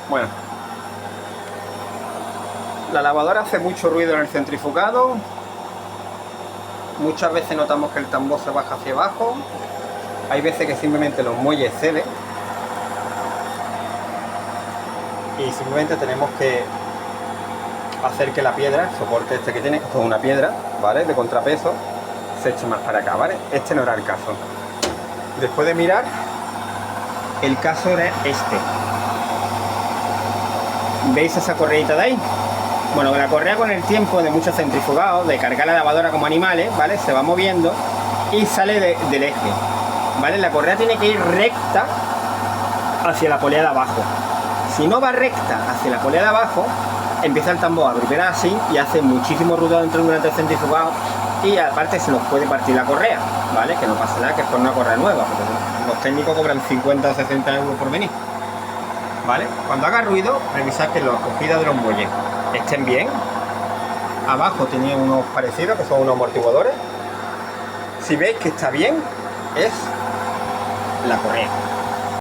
Bueno, la lavadora hace mucho ruido en el centrifugado. Muchas veces notamos que el tambor se baja hacia abajo. Hay veces que simplemente los muelles ceden. Y simplemente tenemos que hacer que la piedra, el soporte este que tiene, esto es una piedra, ¿vale? De contrapeso, se eche más para acá, ¿vale? Este no era el caso. Después de mirar, el caso era este. ¿Veis esa correita de ahí? Bueno, la correa con el tiempo de muchos centrifugados, de cargar la lavadora como animales, ¿vale? Se va moviendo y sale del eje, ¿vale? La correa tiene que ir recta hacia la polea de abajo. Si no va recta hacia la polea de abajo, empieza el tambor a vibrar así y hace muchísimo ruido dentro durante el centrifugado y aparte se nos puede partir la correa, ¿vale? Que no pasa nada, que es por una correa nueva, porque los técnicos cobran 50 o 60 euros por venir, ¿vale? Cuando haga ruido, revisad que las cogidas de los muelles estén bien. Abajo tenía unos parecidos que son unos amortiguadores. Si veis que está bien, es la correa.